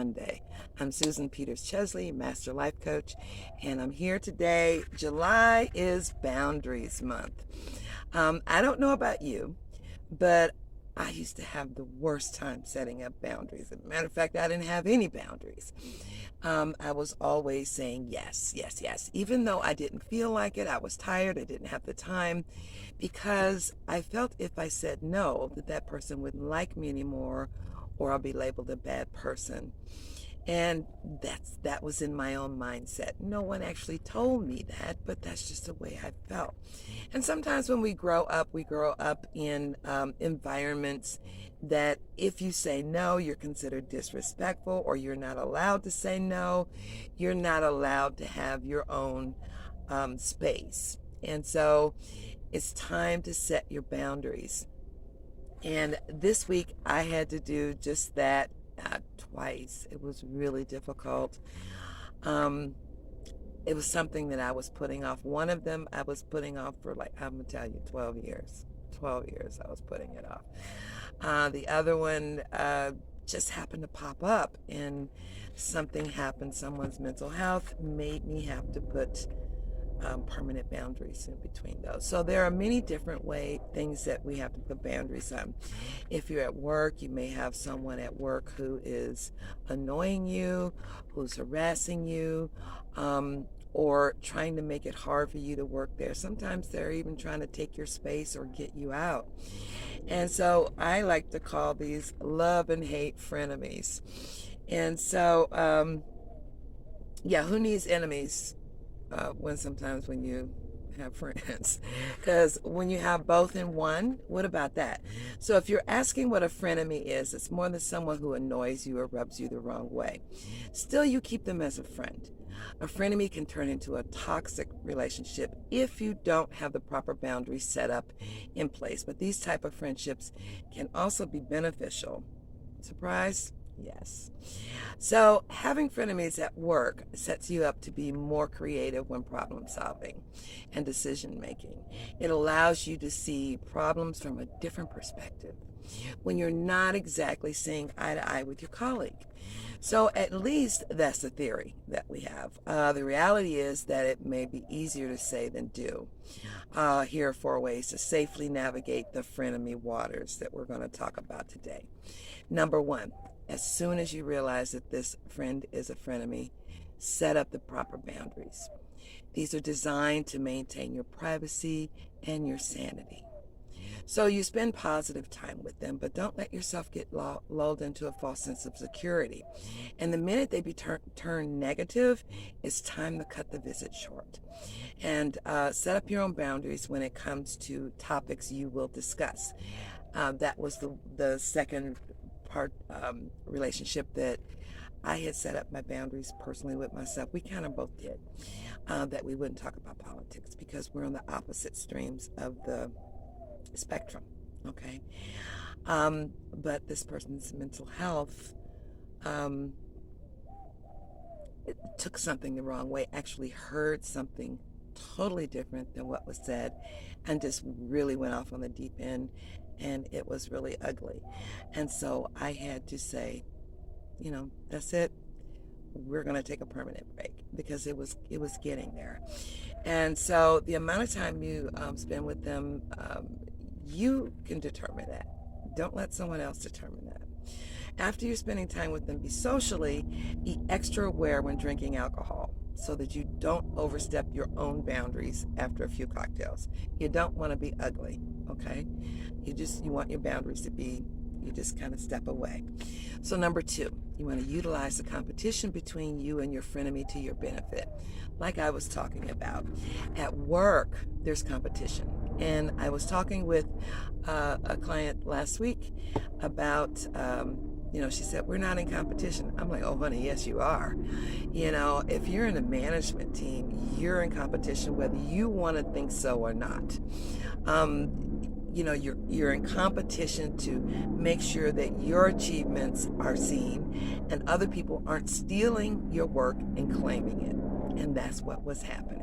Monday. I'm Susan Peters Chesley, Master Life Coach, and I'm here today. July is Boundaries Month. I don't know about you, but I used to have the worst time setting up boundaries. As a matter of fact, I didn't have any boundaries. I was always saying yes, yes, yes. Even though I didn't feel like it, I was tired, I didn't have the time, because I felt if I said no, that person wouldn't like me anymore, or I'll be labeled a bad person. And that was in my own mindset. No one actually told me that, but that's just the way I felt. And sometimes when we grow up in environments that if you say no, you're considered disrespectful, or you're not allowed to say no. You're not allowed to have your own space. And so it's time to set your boundaries. And this week I had to do just that twice. It was really difficult. It was something that I was putting off. One of them I was putting off for, like, I'm going to tell you, 12 years. 12 years I was putting it off. The other one just happened to pop up, and something happened. Someone's mental health made me have to put permanent boundaries in between those. So there are many different things that we have to put boundaries on. If you're at work, you may have someone at work who is annoying you, who's harassing you, or trying to make it hard for you to work there. Sometimes they're even trying to take your space or get you out. And so I like to call these love and hate frenemies. And so, who needs enemies? When you have friends, because when you have both in one, what about that? So if you're asking what a frenemy is, it's more than someone who annoys you or rubs you the wrong way. Still, you keep them as a friend. A frenemy can turn into a toxic relationship if you don't have the proper boundaries set up in place. But these type of friendships can also be beneficial. Surprise? Yes. So having frenemies at work sets you up to be more creative when problem solving and decision making. It allows you to see problems from a different perspective when you're not exactly seeing eye to eye with your colleague. So at least that's the theory that we have. The reality is that it may be easier to say than do. Here are 4 ways to safely navigate the frenemy waters that we're going to talk about today. Number 1, as soon as you realize that this friend is a frenemy, set up the proper boundaries. These are designed to maintain your privacy and your sanity. So you spend positive time with them, but don't let yourself get lulled into a false sense of security. And the minute they turn negative, it's time to cut the visit short. And set up your own boundaries when it comes to topics you will discuss. That was the second part relationship that I had set up my boundaries personally with myself. We kind of both did. That we wouldn't talk about politics because we're on the opposite streams of the spectrum. Okay. But this person's mental health it took something the wrong way, actually heard something totally different than what was said, and just really went off on the deep end, and it was really ugly. And so I had to say, that's it. We're going to take a permanent break, because it was getting there. And so the amount of time you spend with them, you can determine that. Don't let someone else determine that. After you're spending time with them, be extra aware when drinking alcohol, so that you don't overstep your own boundaries after a few cocktails. You don't want to be ugly, okay? You want your boundaries to be, you just kind of step away. So number 2, you want to utilize the competition between you and your frenemy to your benefit. Like I was talking about, at work, there's competition. And I was talking with a client last week about, she said, we're not in competition. I'm like, oh, honey, yes, you are. If you're in a management team, you're in competition whether you want to think so or not. You're in competition to make sure that your achievements are seen and other people aren't stealing your work and claiming it. And that's what was happening.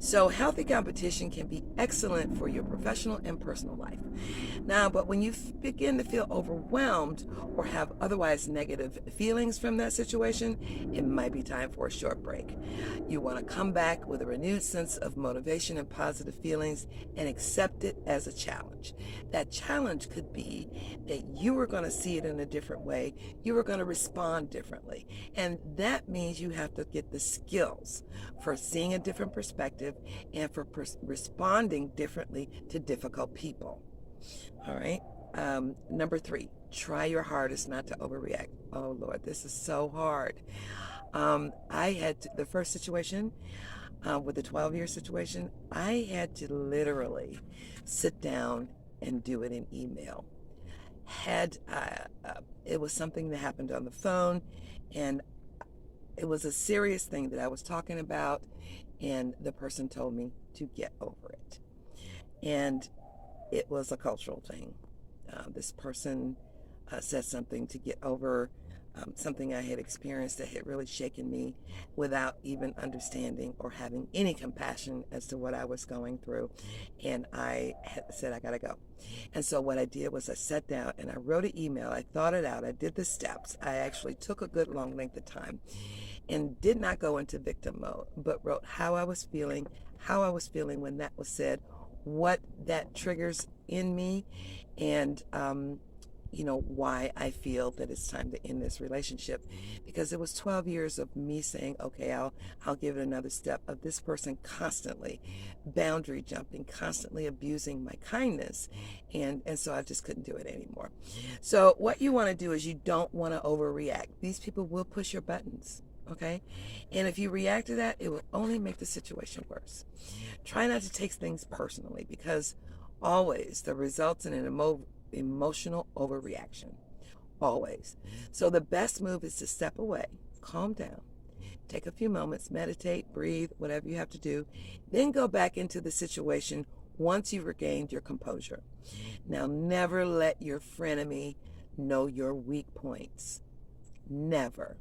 So healthy competition can be excellent for your professional and personal life. Now, but when you begin to feel overwhelmed or have otherwise negative feelings from that situation, it might be time for a short break. You want to come back with a renewed sense of motivation and positive feelings and accept it as a challenge. That challenge could be that you are going to see it in a different way. You are going to respond differently. And that means you have to get the skills for seeing a different perspective and for responding differently to difficult people. All right. Number 3, try your hardest not to overreact. Oh, Lord, this is so hard. I had the first situation with the 12-year situation, I had to literally sit down and do it in email. It was something that happened on the phone, and it was a serious thing that I was talking about, and the person told me to get over it. And it was a cultural thing. This person said something to get over something I had experienced that had really shaken me without even understanding or having any compassion as to what I was going through. And I had said, I gotta go. And so what I did was I sat down and I wrote an email. I thought it out. I did the steps. I actually took a good long length of time and did not go into victim mode, but wrote how I was feeling when that was said, what that triggers in me, and why I feel that it's time to end this relationship. Because it was 12 years of me saying, okay, I'll give it another step, of this person constantly boundary jumping, constantly abusing my kindness, and so I just couldn't do it anymore. So what you want to do is you don't want to overreact. These people will push your buttons. Okay? And if you react to that, it will only make the situation worse. Try not to take things personally, because always the results in an emotional overreaction. Always. So the best move is to step away, calm down, take a few moments, meditate, breathe, whatever you have to do, then go back into the situation once you've regained your composure. Now, never let your frenemy know your weak points. Never.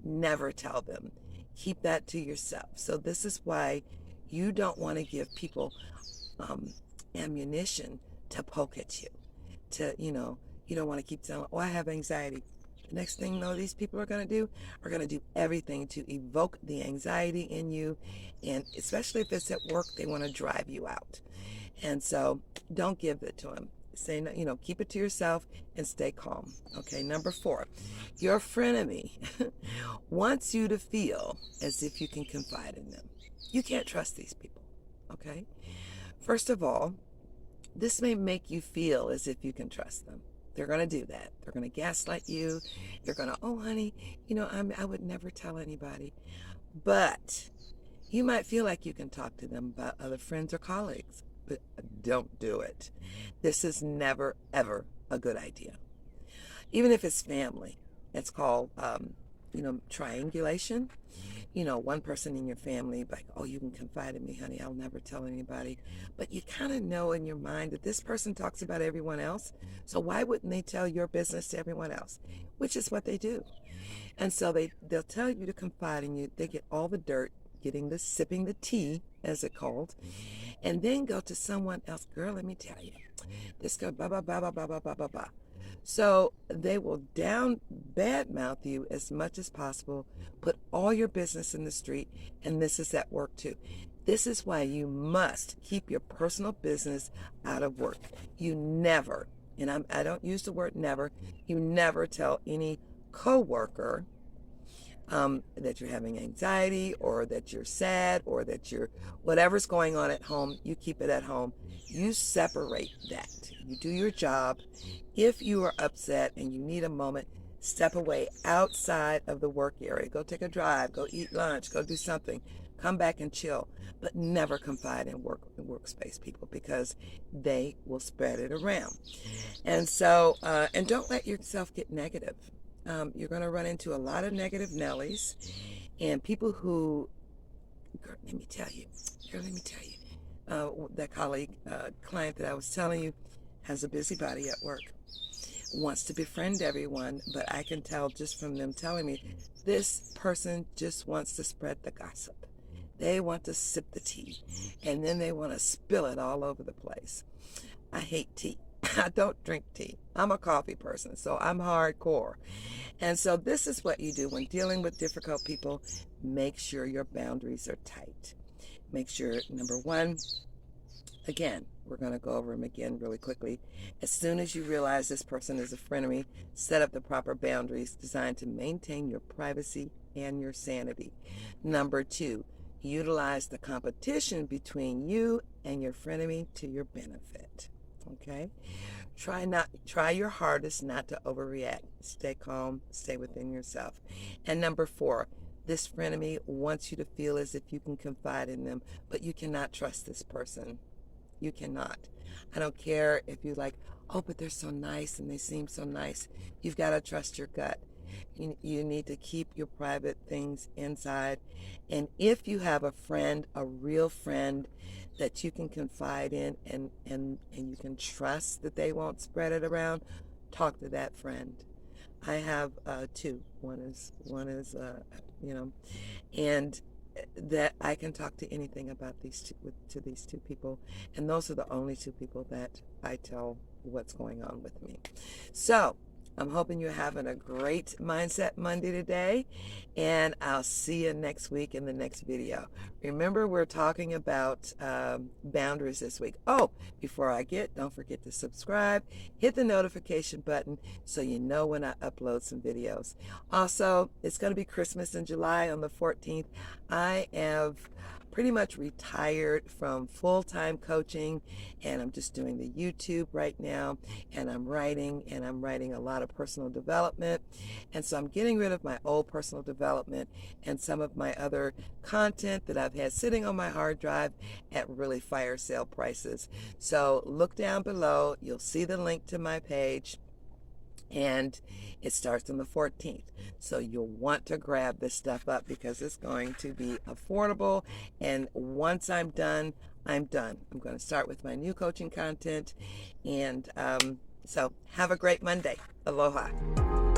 Never tell them. Keep that to yourself. So this is why you don't want to give people ammunition to poke at you. You don't want to keep telling, oh, I have anxiety. The next thing these people are going to do everything to evoke the anxiety in you. And especially if it's at work, they want to drive you out. And so don't give it to them. Say, keep it to yourself and stay calm. Okay, number 4, your frenemy wants you to feel as if you can confide in them. You can't trust these people. Okay? First of all, this may make you feel as if you can trust them. They're going to do that. They're going to gaslight you. They're going to, oh, honey, I would never tell anybody. But you might feel like you can talk to them about other friends or colleagues. But don't do it. This is never, ever a good idea. Even if it's family, it's called, triangulation. One person in your family, like, oh, you can confide in me, honey, I'll never tell anybody. But you kind of know in your mind that this person talks about everyone else. So why wouldn't they tell your business to everyone else? Which is what they do. And so they'll tell you to confide in you. They get all the dirt, sipping the tea, as it's called, and then go to someone else. Girl, let me tell you, this girl, blah, blah, blah, blah, blah, blah, blah, blah, blah. So they will badmouth you as much as possible, put all your business in the street, and this is at work too. This is why you must keep your personal business out of work. You never, and I don't use the word never, you never tell any coworker that you're having anxiety, or that you're sad, or that whatever's going on at home, you keep it at home. You separate that. You do your job. If you are upset and you need a moment, step away outside of the work area. Go take a drive, go eat lunch, go do something. Come back and chill. But never confide in workspace people, because they will spread it around. And so, and don't let yourself get negative. You're going to run into a lot of negative Nellies and people who, let me tell you, that client that I was telling you has a busybody at work, wants to befriend everyone, but I can tell just from them telling me, this person just wants to spread the gossip. They want to sip the tea, and then they want to spill it all over the place. I hate tea. I don't drink tea. I'm a coffee person, so I'm hardcore. And so this is what you do when dealing with difficult people. Make sure your boundaries are tight. Make sure, number one, again, we're going to go over them again really quickly. As soon as you realize this person is a frenemy, set up the proper boundaries designed to maintain your privacy and your sanity. Number two, utilize the competition between you and your frenemy to your benefit. Okay? Try your hardest not to overreact. Stay calm, stay within yourself. And number four, this frenemy wants you to feel as if you can confide in them, but you cannot trust this person. You cannot. I don't care if you like, oh, but they're so nice and they seem so nice. You've got to trust your gut. You need to keep your private things inside. And if you have a friend, a real friend that you can confide in and you can trust that they won't spread it around, talk to that friend. I have two. One is and that I can talk to anything about to these two people, and those are the only two people that I tell what's going on with me. So I'm hoping you're having a great Mindset Monday today, and I'll see you next week in the next video. Remember, we're talking about boundaries this week. Oh, before don't forget to subscribe, hit the notification button so you know when I upload some videos. Also, it's going to be Christmas in July on the 14th. I have pretty much retired from full-time coaching, and I'm just doing the YouTube right now, and I'm writing a lot of personal development. And so I'm getting rid of my old personal development and some of my other content that I've had sitting on my hard drive at really fire sale prices. So look down below, you'll see the link to my page, and it starts on the 14th. So you'll want to grab this stuff up because it's going to be affordable. And once I'm done, I'm done. I'm going to start with my new coaching content. And so have a great Monday. Aloha.